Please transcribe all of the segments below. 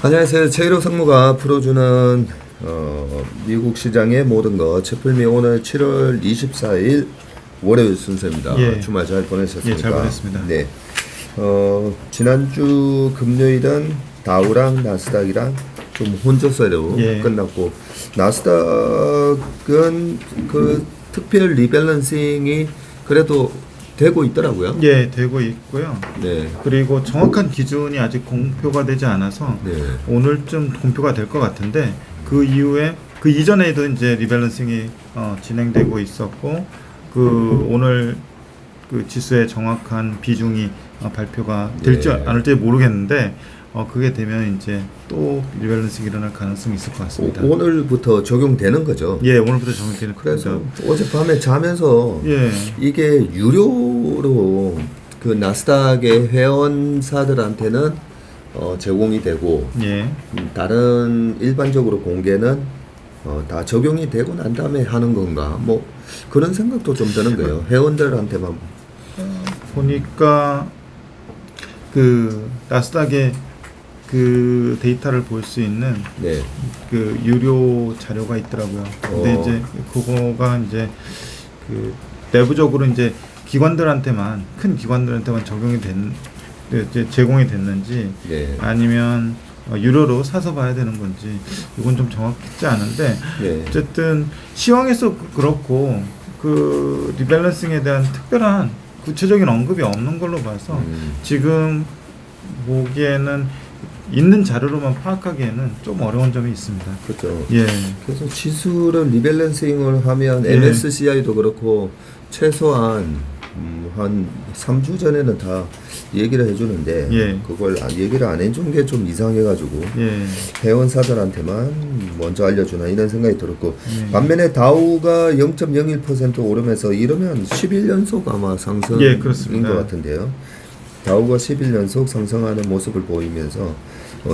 안녕하세요. 최일호 상무가 풀어주는 미국 시장의 모든 것 채플미 오늘 7월 24일 월요일 순서입니다. 예. 주말 잘 보내셨습니까? 예, 잘 보냈습니다. 네. 지난주 금요일은 다우랑 나스닥이랑 좀 혼조세로 예. 끝났고, 나스닥은 그 특별 리밸런싱이 그래도 되고 있더라고요. 예, 되고 있고요. 네. 그리고 정확한 기준이 아직 공표가 되지 않아서 네. 오늘쯤 공표가 될 것 같은데, 그 이후에 그 이전에도 이제 리밸런싱이 진행되고 있었고, 그 오늘 그 지수의 정확한 비중이 발표가 될지 네. 않을지 모르겠는데, 그게 되면 이제 또 리밸런싱이 일어날 가능성이 있을 것 같습니다. 오늘부터 적용되는 거죠. 예, 오늘부터 정해지는 그래서 겁니다. 어젯밤에 자면서 예, 이게 유료로 그 나스닥의 회원사들한테는 제공이 되고, 예. 다른 일반적으로 공개는 다 적용이 되고 난 다음에 하는 건가, 뭐 그런 생각도 좀 드는 거예요. 회원들한테만. 보니까 그 나스닥의 그 데이터를 볼 수 있는 네. 그 유료 자료가 있더라고요. 근데 이제 그거가 이제 그 내부적으로 이제 기관들한테만, 큰 기관들한테만 이제 제공이 됐는지, 네. 아니면 유료로 사서 봐야 되는 건지, 이건 좀 정확하지 않은데, 네. 어쨌든 시황에서 그렇고 그 리밸런싱에 대한 특별한 구체적인 언급이 없는 걸로 봐서 지금 보기에는 있는 자료로만 파악하기에는 좀 어려운 점이 있습니다. 그렇죠. 예. 그래서 지수를 리밸런싱을 하면 예. MSCI도 그렇고 최소한 한 3주 전에는 다 얘기를 해주는데, 예. 그걸 얘기를 안 해준 게 좀 이상해가지고 예. 회원사들한테만 먼저 알려주나 이런 생각이 들었고, 예. 반면에 다우가 0.01% 오르면서 이러면 11연속 아마 상승인 예, 그렇습니다. 것 같은데요. 다우가 11연속 상승하는 모습을 보이면서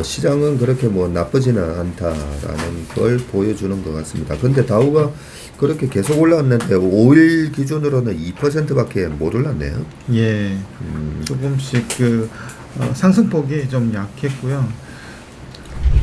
시장은 그렇게 뭐 나쁘지는 않다라는 걸 보여주는 것 같습니다. 근데 다우가 그렇게 계속 올랐는데 5일 기준으로는 2%밖에 못 올랐네요. 예. 조금씩 그 상승폭이 좀 약했고요.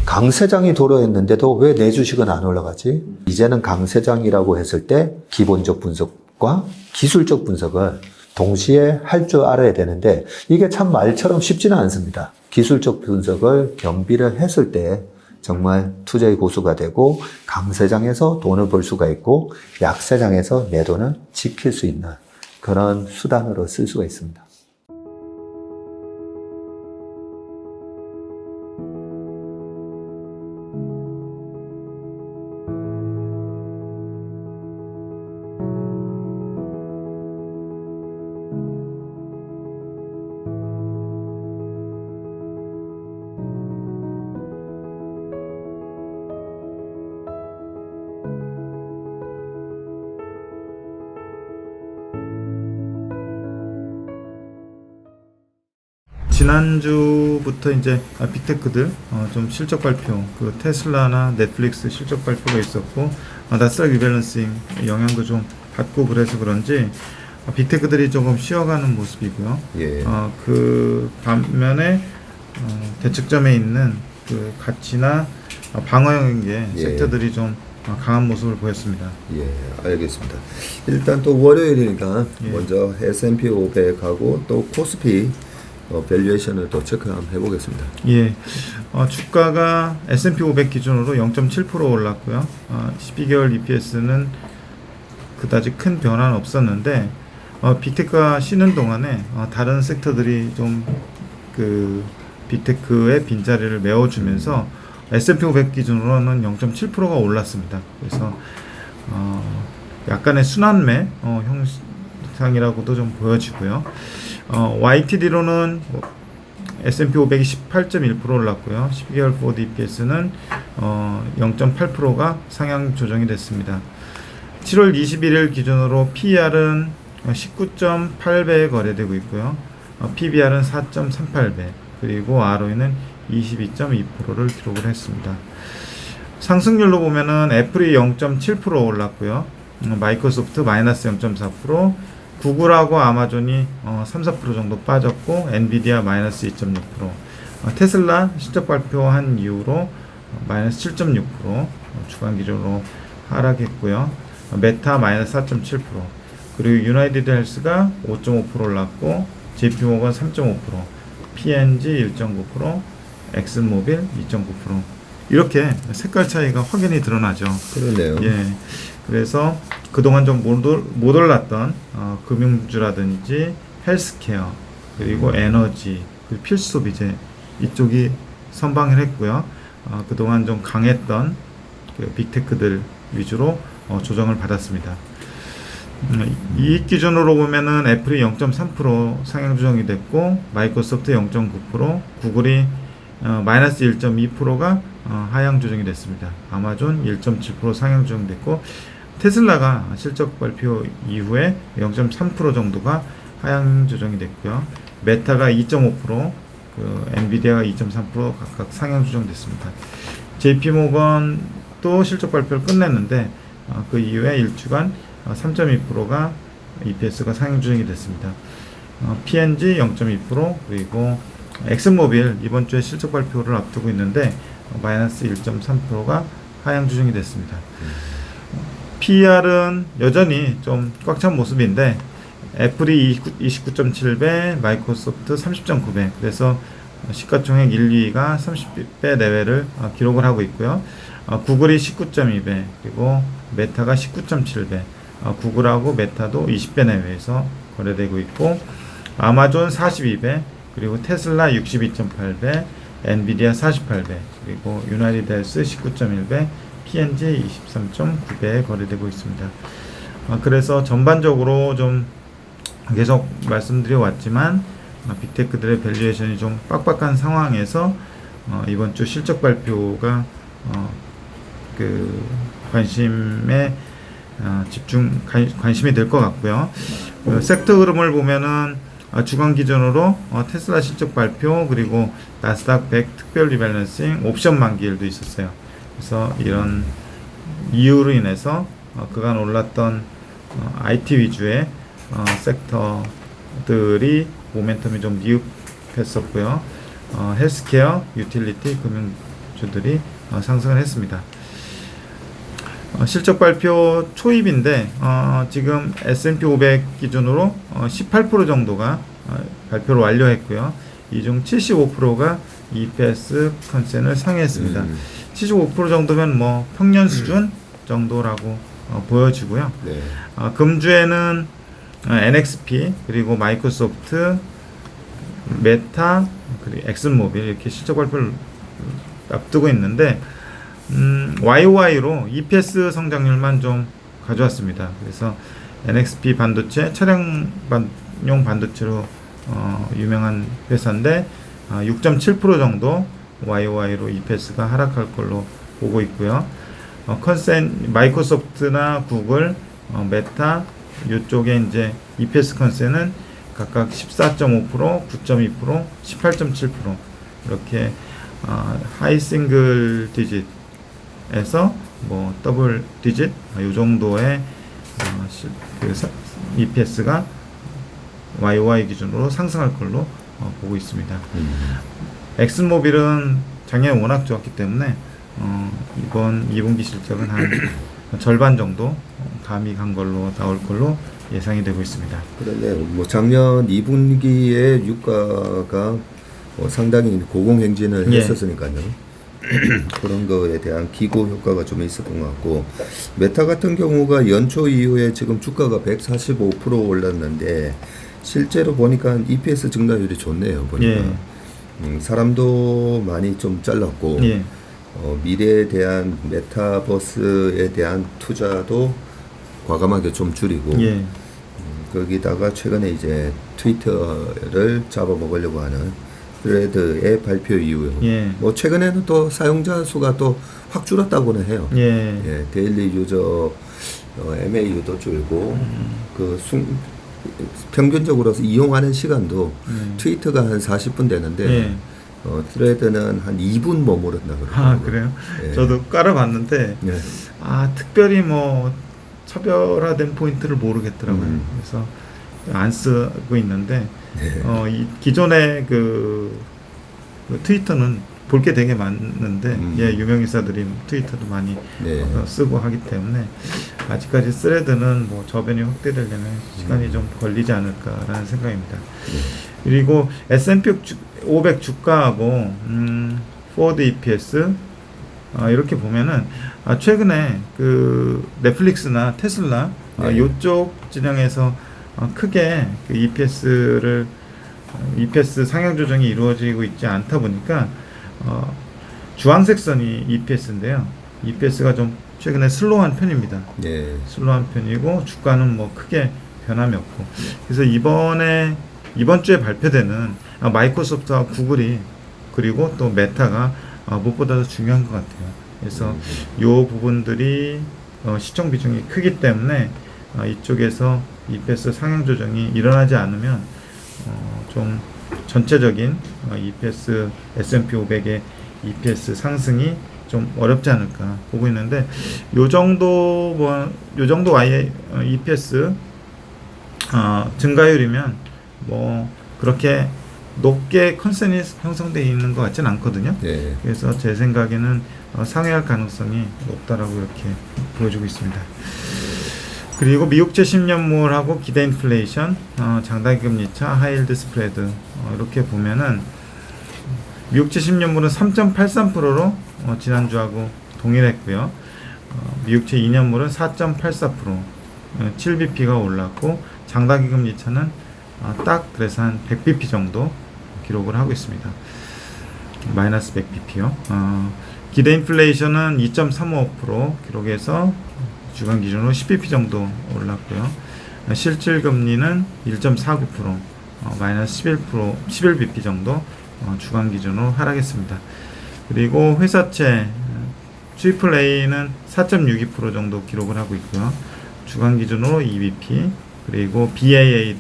강세장이 도래했는데도 왜 내 주식은 안 올라가지? 이제는 강세장이라고 했을 때 기본적 분석과 기술적 분석을 동시에 할 줄 알아야 되는데, 이게 참 말처럼 쉽지는 않습니다. 기술적 분석을 겸비를 했을 때 정말 투자의 고수가 되고, 강세장에서 돈을 벌 수가 있고, 약세장에서 내 돈을 지킬 수 있는 그런 수단으로 쓸 수가 있습니다. 지난주부터 이제 빅테크들 좀 실적 발표, 그 테슬라나 넷플릭스 실적 발표가 있었고, 나스닥 리밸런싱 영향도 좀 받고 그래서 그런지 빅테크들이 조금 쉬어가는 모습이고요. 예. 그 반면에 대측점에 있는 그 가치나 방어형의 예. 섹터들이 좀 강한 모습을 보였습니다. 예, 알겠습니다. 일단 또 월요일이니까 예. 먼저 S&P 500하고 또 코스피 밸류에이션을 또 체크 한번 해보겠습니다. 예, 주가가 S&P 500 기준으로 0.7% 올랐고요. 12개월 EPS는 그다지 큰 변화는 없었는데, 빅테크가 쉬는 동안에 다른 섹터들이 좀 그 빅테크의 빈자리를 메워주면서 S&P 500 기준으로는 0.7%가 올랐습니다. 그래서 약간의 순환매 형상이라고도 좀 보여지고요. YTD로는 S&P 500이 18.1% 올랐고요. 12개월 forward EPS는 0.8%가 상향 조정이 됐습니다. 7월 21일 기준으로 PER은 19.8배에 거래되고 있고요. PBR은 4.38배, 그리고 ROE는 22.2%를 기록을 했습니다. 상승률로 보면은 애플이 0.7% 올랐고요. 마이크로소프트 마이너스 0.4%, 구글하고 아마존이 3, 4% 정도 빠졌고, 엔비디아 마이너스 2.6%, 테슬라 실적 발표한 이후로 마이너스 7.6% 주간 기준으로 하락했고요. 메타 마이너스 4.7%, 그리고 유나이티드 헬스가 5.5% 올랐고 JP모건 3.5%, P&G 1.9%, 엑슨모빌 2.9%. 이렇게 색깔 차이가 확연히 드러나죠. 그러네요. 예. 그래서 그동안 좀 못 올랐던 금융주라든지 헬스케어, 그리고 에너지, 그리고 필수 소비재 이쪽이 선방을 했고요. 그동안 좀 강했던 그 빅테크들 위주로 조정을 받았습니다. 이익 기준으로 보면은 애플이 0.3% 상향 조정이 됐고, 마이크로소프트 0.9%, 구글이 마이너스 1.2%가 하향 조정이 됐습니다. 아마존 1.7% 상향 조정됐고, 테슬라가 실적 발표 이후에 0.3% 정도가 하향 조정이 됐고요. 메타가 2.5%, 그 엔비디아가 2.3% 각각 상향 조정됐습니다. JP모건도 실적 발표를 끝냈는데 그 이후에 일주간 3.2%가 EPS가 상향 조정이 됐습니다. P&G 0.2%, 그리고 엑슨모빌 이번 주에 실적 발표를 앞두고 있는데 마이너스 1.3%가 하향 조정이 됐습니다. PER은 여전히 좀 꽉 찬 모습인데, 애플이 29.7배, 마이크로소프트 30.9배, 그래서 시가총액 1, 2위가 30배 내외를 기록을 하고 있고요. 구글이 19.2배, 그리고 메타가 19.7배, 구글하고 메타도 20배 내외에서 거래되고 있고, 아마존 42배, 그리고 테슬라 62.8배, 엔비디아 48배, 그리고 유나이티드 헬스 19.1배, P&G 23.9배에 거래되고 있습니다. 그래서 전반적으로 좀 계속 말씀드려 왔지만 빅테크들의 밸류에이션이 좀 빡빡한 상황에서 이번 주 실적 발표가 그 관심에 관심이 될 것 같고요. 섹터 흐름을 보면은 주간 기준으로 테슬라 실적 발표, 그리고 나스닥 100 특별 리밸런싱, 옵션 만기일도 있었어요. 그래서 이런 이유로 인해서 그간 올랐던 IT 위주의 섹터들이 모멘텀이 좀 미흡했었고요. 헬스케어, 유틸리티, 금융주들이 상승을 했습니다. 실적 발표 초입인데 지금 S&P 500 기준으로 18% 정도가 발표를 완료했고요. 이 중 75%가 EPS 컨센을 상회했습니다. 75% 정도면 뭐 평년 수준 정도라고 보여지고요. 네. 금주에는 NXP, 그리고 마이크로소프트, 메타, 그리고 엑슨모빌 이렇게 실적 발표를 앞두고 있는데 YOY로 EPS 성장률만 좀 가져왔습니다. 그래서 NXP 반도체, 차량용 반도체로 유명한 회사인데 6.7% 정도 YOY로 EPS가 하락할 걸로 보고 있고요. 마이크로소프트나 구글, 메타 이쪽에 이제 EPS 컨센은 각각 14.5%, 9.2%, 18.7% 이렇게 하이 싱글 디짓에서 뭐 더블 디짓 이 정도의 EPS가 YOY 기준으로 상승할 걸로 보고 있습니다. 엑슨모빌은 작년에 워낙 좋았기 때문에 이번 2분기 실적은 한 절반 정도 감이 간 걸로 나올 걸로 예상이 되고 있습니다. 그런데 뭐 작년 2분기에 유가가 상당히 고공행진을 예. 했었으니까요. 그런 거에 대한 기고 효과가 좀 있었던 것 같고, 메타 같은 경우가 연초 이후에 지금 주가가 145% 올랐는데 실제로 보니까 EPS 증가율이 좋네요. 보니까 사람도 많이 좀 잘랐고 미래에 대한 메타버스에 대한 투자도 과감하게 좀 줄이고 거기다가 최근에 이제 트위터를 잡아먹으려고 하는 스레드의 발표 이후에 뭐 최근에는 또 사용자 수가 또 확 줄었다고는 해요. 데일리 유저 MAU도 줄고 평균적으로 이용하는 시간도 트위터가 한 40분 되는데 스레드는 한 2분 머무른다 그러더라고요. 아, 그래요? 저도 깔아봤는데 특별히 뭐 차별화된 포인트를 모르겠더라고요. 그래서 안 쓰고 있는데 이 기존의 그 그 트위터는 볼 게 되게 많은데 예, 유명인사들이 트위터도 많이 네. 쓰고 하기 때문에 아직까지 스레드는 뭐 저변이 확대되려면 시간이 좀 걸리지 않을까라는 생각입니다. 그리고 S&P 500 주가하고 포워드 EPS 이렇게 보면은 최근에 그 넷플릭스나 테슬라 네. 이쪽 진영에서 크게 그 EPS 상향 조정이 이루어지고 있지 않다 보니까 주황색 선이 EPS인데요. EPS가 좀 최근에 슬로우한 편입니다. 네. 슬로우한 편이고 주가는 뭐 크게 변함이 없고 그래서 이번 주에 발표되는 마이크로소프트와 구글이 그리고 또 메타가 무엇보다도 중요한 것 같아요. 그래서 이 부분들이 시총 비중이 크기 때문에 이쪽에서 EPS 상향 조정이 일어나지 않으면 좀 전체적인 EPS S&P 500의 EPS 상승이 좀 어렵지 않을까 보고 있는데 요 정도 EPS 증가율이면 뭐 그렇게 높게 컨센이 형성되어 있는 것 같지는 않거든요. 네. 그래서 제 생각에는 상회할 가능성이 높다라고 이렇게 보여주고 있습니다. 그리고 미국채 10년물하고 기대 인플레이션, 장단기 금리차, 하이힐드 스프레드 이렇게 보면은 미국채 10년물은 3.83%로 지난주하고 동일했고요. 미국채 2년물은 4.84%, 7bp가 올랐고 장단기 금리차는 딱 그래서 한 100bp 정도 기록을 하고 있습니다. 마이너스 100bp요. 기대 인플레이션은 2.35% 기록해서 주간 기준으로 10bp 정도 올랐고요. 실질 금리는 1.49%, 마이너스 11bp 정도 주간 기준으로 하락했습니다. 그리고 회사채 AAA는 4.62% 정도 기록을 하고 있고요. 주간 기준으로 2bp, 그리고 BAA의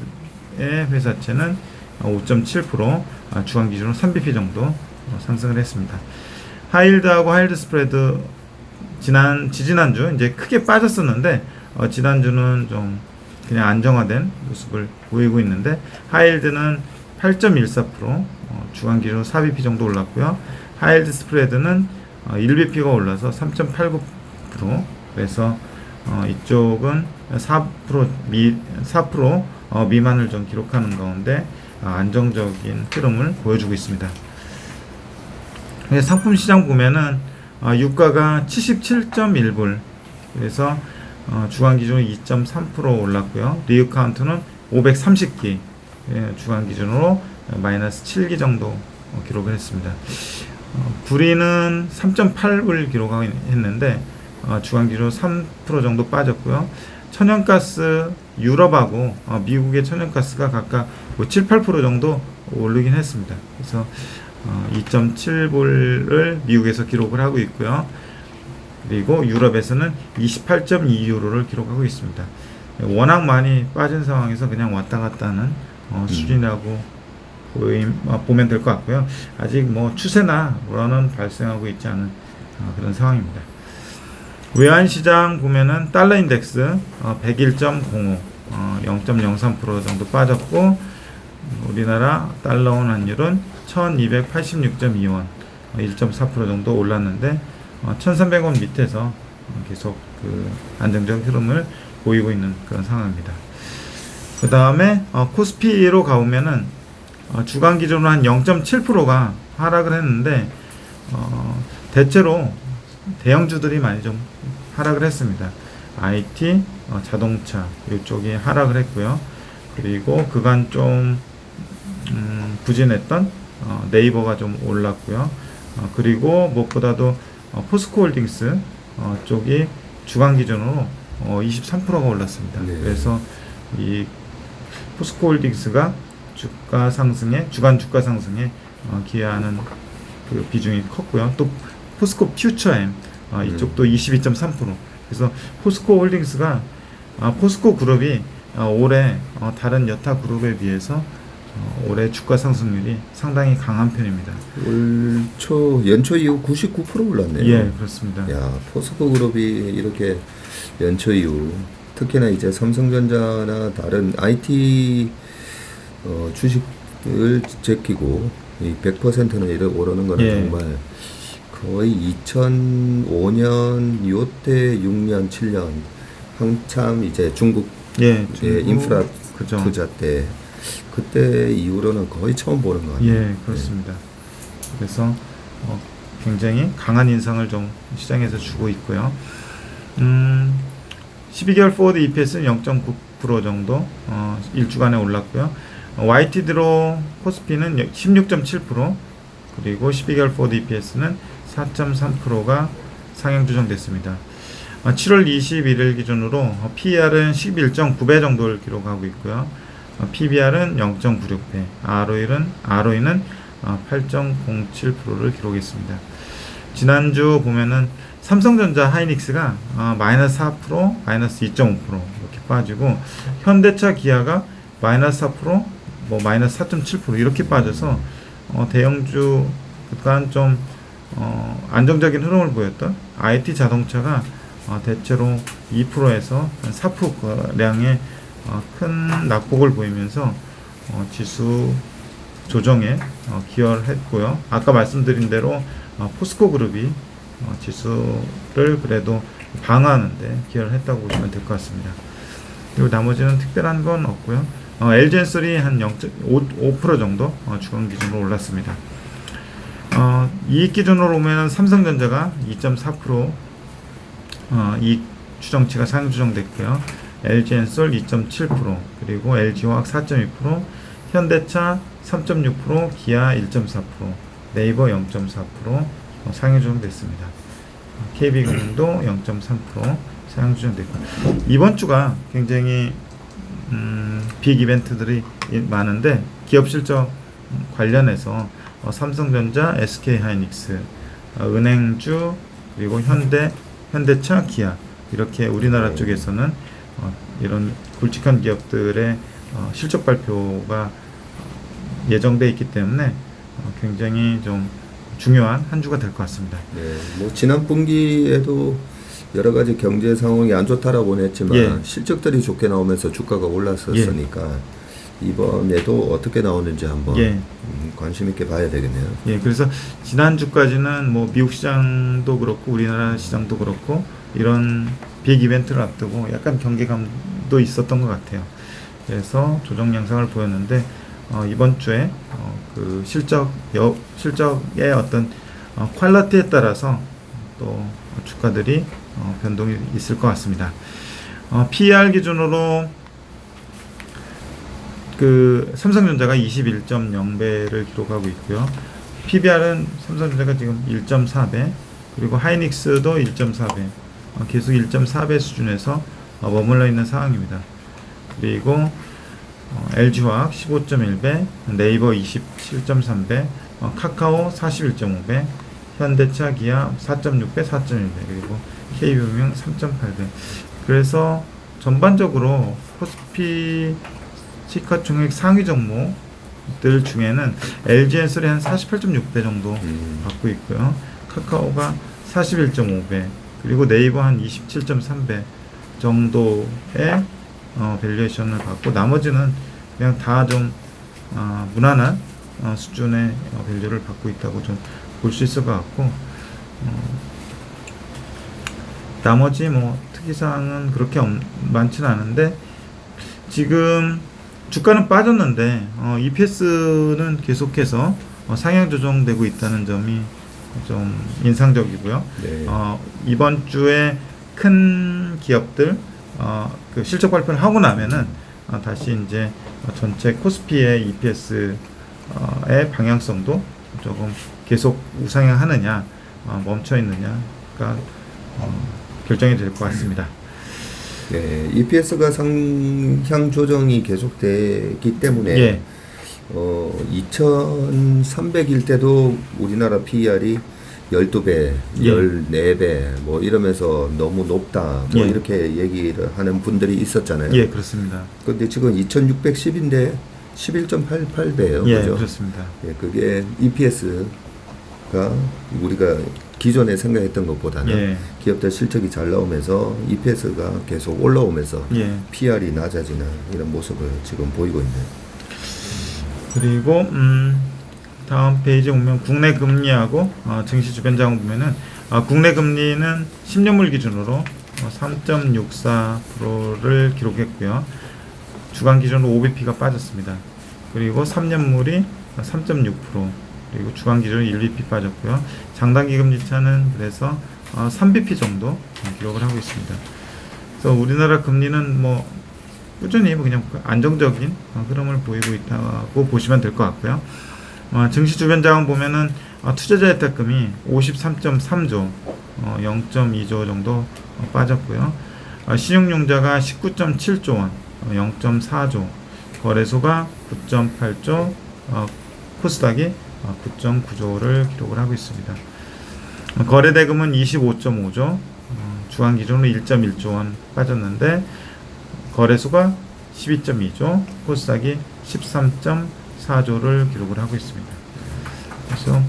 회사채는 5.7%, 주간 기준으로 3bp 정도 상승을 했습니다. 하이힐드하고 하이힐드 스프레드 지지난주 이제 크게 빠졌었는데 지난주는 좀 그냥 안정화된 모습을 보이고 있는데 하이힐드는 8.14%, 주간 기준으로 4bp 정도 올랐고요. 하이힐드 스프레드는 1bp가 올라서 3.89%, 그래서 이쪽은 4% 미만을 좀 기록하는 가운데 안정적인 흐름을 보여주고 있습니다. 상품 시장 보면은 유가가 77.1불, 그래서 주간 기준으로 2.3% 올랐고요. 리유 카운트는 530기, 주간 기준으로 마이너스 7기 정도 기록을 했습니다. 구리는 3.8불 기록하고 했는데 주간 기준으로 3% 정도 빠졌고요. 천연가스 유럽하고 미국의 천연가스가 각각 7, 8% 정도 오르긴 했습니다. 그래서 2.7불을 미국에서 기록을 하고 있고요. 그리고 유럽에서는 28.2유로를 기록하고 있습니다. 워낙 많이 빠진 상황에서 그냥 왔다 갔다 하는 수준이라고 보면 될 것 같고요. 아직 뭐 추세나 뭐라는 발생하고 있지 않은 그런 상황입니다. 외환시장 보면은 달러 인덱스 101.05, 0.03% 정도 빠졌고, 우리나라 달러 원 환율은 1286.2원, 1.4% 정도 올랐는데 1300원 밑에서 계속 그 안정적 흐름을 보이고 있는 그런 상황입니다. 그 다음에 코스피로 가보면은 주간 기준으로 한 0.7%가 하락을 했는데 대체로 대형주들이 많이 좀 하락을 했습니다. IT, 자동차 이쪽이 하락을 했고요. 그리고 그간 좀 부진했던 네이버가 좀 올랐고요. 그리고 무엇보다도 포스코홀딩스 쪽이 주간 기준으로 23%가 올랐습니다. 네. 그래서 이 포스코홀딩스가 주가 상승에, 주간 주가 상승에 기여하는 그 비중이 컸고요. 또 포스코 퓨처엠 이쪽도 22.3%. 그래서 포스코 홀딩스가 포스코 그룹이 올해 다른 여타 그룹에 비해서 올해 주가 상승률이 상당히 강한 편입니다. 연초 이후 99% 올랐네요. 예, 그렇습니다. 야, 포스코 그룹이 이렇게 연초 이후 특히나 이제 삼성전자나 다른 IT 주식을 제끼고 이 100%는 이렇게 오르는 거는 예. 정말 거의 2005년 요때 6년 7년 한참 이제 중국 예, 인프라 그죠. 투자 때 그때 이후로는 거의 처음 보는 것 같아요. 예, 그렇습니다. 그래서 굉장히 강한 인상을 좀 시장에서 주고 있고요. 12개월 포워드 EPS는 0.9% 정도 1주간에 올랐고요. YTD로 코스피는 16.7%, 그리고 12개월 포워드 EPS는 4.3%가 상향 조정됐습니다. 7월 21일 기준으로 PER은 11.9배 정도를 기록하고 있고요. PBR은 0.96배, ROE는 8.07%를 기록했습니다. 지난주 보면은 삼성전자 하이닉스가 마이너스 4%, 마이너스 2.5% 이렇게 빠지고, 현대차 기아가 마이너스 4%, 뭐 마이너스 4.7% 이렇게 빠져서 대형주 그간 좀 안정적인 흐름을 보였던 IT 자동차가 대체로 2%에서 4%량의 큰 낙폭을 보이면서 지수 조정에 기여를 했고요. 아까 말씀드린 대로 포스코 그룹이 지수를 그래도 방어하는데 기여를 했다고 보시면 될 것 같습니다. 그리고 나머지는 특별한 건 없고요. LG엔솔이 한 0.5% 정도 주간 기준으로 올랐습니다. 이익 기준으로 보면 삼성전자가 2.4% 이익 추정치가 상향 조정됐고요. LG엔솔 2.7%, 그리고 LG화학 4.2%, 현대차 3.6%, 기아 1.4%, 네이버 0.4% 상향 조정됐습니다. KB금융도 0.3% 상향 조정됐고, 이번 주가 굉장히 빅 이벤트들이 많은데, 기업 실적 관련해서 삼성전자, SK하이닉스, 은행주, 그리고 현대차, 기아, 이렇게 우리나라 쪽에서는 이런 굵직한 기업들의 실적 발표가 예정돼 있기 때문에 굉장히 좀 중요한 한 주가 될 것 같습니다. 네, 뭐 지난 분기에도 여러 가지 경제 상황이 안 좋다라고는 했지만 예. 실적들이 좋게 나오면서 주가가 올랐었으니까 이번에도 어떻게 나오는지 한번 예. 관심 있게 봐야 되겠네요. 예, 그래서 지난주까지는 뭐 미국 시장도 그렇고 우리나라 시장도 그렇고 이런 빅 이벤트를 앞두고 약간 경계감도 있었던 것 같아요. 그래서 조정 양상을 보였는데 이번 주에 그 실적의 어떤 퀄리티에 따라서 또 주가들이 변동이 있을 것 같습니다. PER 기준으로 그 삼성전자가 21.0배를 기록하고 있고요. PBR은 삼성전자가 지금 1.4배, 그리고 하이닉스도 1.4배, 계속 1.4배 수준에서 머물러 있는 상황입니다. 그리고 LG화학 15.1배, 네이버 27.3배, 카카오 41.5배, 현대차, 기아 4.6배, 4.1배, 그리고 K금융 3.8배. 그래서 전반적으로 코스피 시가총액 상위 종목들 중에는 LG엔솔이 한 48.6배 정도 받고 있고요. 카카오가 41.5배, 그리고 네이버 한 27.3배 정도의 밸류에이션을 받고, 나머지는 그냥 다 좀 무난한 수준의 밸류를 받고 있다고 좀 볼 수 있을 것 같고, 나머지 뭐 특이사항은 그렇게 많지는 않은데, 지금 주가는 빠졌는데 EPS는 계속해서 상향 조정되고 있다는 점이 좀 인상적이고요. 네. 이번 주에 큰 기업들 그 실적 발표를 하고 나면은 다시 이제 전체 코스피의 EPS의 방향성도 조금 계속 우상향하느냐 멈춰 있느냐가 결정이 될 것 같습니다. 네, EPS가 상향 조정이 계속되기 때문에 예. 2300일 때도 우리나라 PER이 12배, 예. 14배 뭐 이러면서 너무 높다 뭐 예. 이렇게 얘기를 하는 분들이 있었잖아요. 예, 그렇습니다. 근데 지금 2610인데 11.88배예요. 예, 그죠? 그렇습니다. 예, 그게 EPS가 우리가 기존에 생각했던 것보다는 예. 기업들 실적이 잘 나오면서 EPS가 계속 올라오면서 예. PR이 낮아지는 이런 모습을 지금 보이고 있네요. 그리고 다음 페이지 보면 국내 금리하고 증시 주변 자금 보면은 국내 금리는 10년물 기준으로 3.64%를 기록했고요. 주간 기준으로 OBP가 빠졌습니다. 그리고 3년물이 3.6%, 그리고 주간 기준으로 1BP 빠졌고요. 장단기 금리 차는 그래서 3BP 정도 기록을 하고 있습니다. 그래서 우리나라 금리는 뭐 꾸준히 그냥 안정적인 흐름을 보이고 있다고 보시면 될 것 같고요. 증시 주변 자금 보면은 투자자 혜택금이 53.3조, 0.2조 정도 빠졌고요. 신용융자가 19.7조 원, 0.4조, 거래소가 9.8조, 코스닥이 9.9조를 기록을 하고 있습니다. 거래대금은 25.5조, 주간 기준으로 1.1조 원 빠졌는데 거래소가 12.2조, 코스닥이 13.4조를 기록을 하고 있습니다. 그래서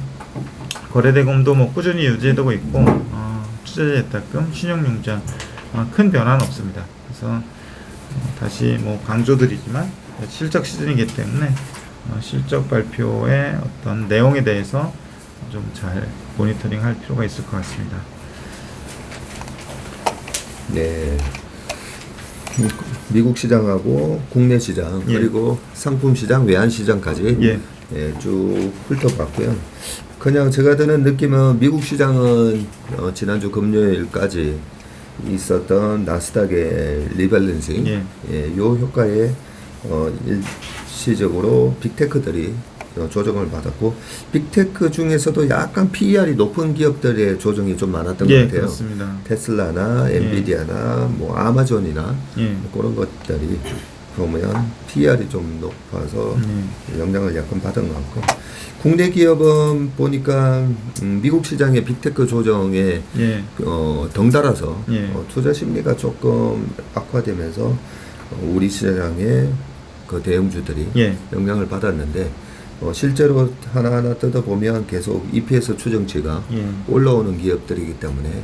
거래대금도 뭐 꾸준히 유지되고 있고 투자자 혜택금, 신용융자 큰 변화는 없습니다. 그래서 다시 뭐 강조드리지만 실적 시즌이기 때문에 실적 발표의 어떤 내용에 대해서 좀 잘 모니터링할 필요가 있을 것 같습니다. 네. 미국 시장하고 국내 시장 예. 그리고 상품 시장, 외환 시장까지 예. 쭉 훑어봤고요. 그냥 제가 드는 느낌은 미국 시장은 지난주 금요일까지 있었던 나스닥의 리밸런싱, 요 효과에 일시적으로 빅테크들이 조정을 받았고, 빅테크 중에서도 약간 PER이 높은 기업들의 조정이 좀 많았던 것 같아요. 그렇습니다. 테슬라나 엔비디아나 뭐 아마존이나 그런 것들이 보면 PER이 좀 높아서 영향을 약간 받은 것 같고, 국내 기업은 보니까 미국 시장의 빅테크 조정에 덩달아서 투자 심리가 조금 악화되면서 우리 시장의 그 대형주들이 영향을 받았는데, 실제로 하나하나 뜯어보면 계속 EPS 추정치가 올라오는 기업들이기 때문에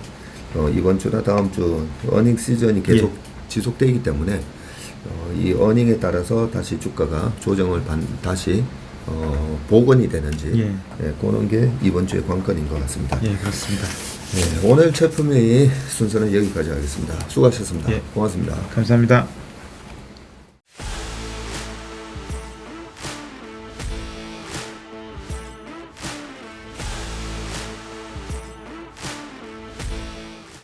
이번 주나 다음 주 어닝 시즌이 계속 지속되기 때문에 이 어닝에 따라서 다시 주가가 조정을 다시 복원이 되는지 그런 게 이번 주의 관건인 것 같습니다. 그렇습니다. 오늘 제품회의 순서는 여기까지 하겠습니다. 수고하셨습니다. 고맙습니다. 감사합니다.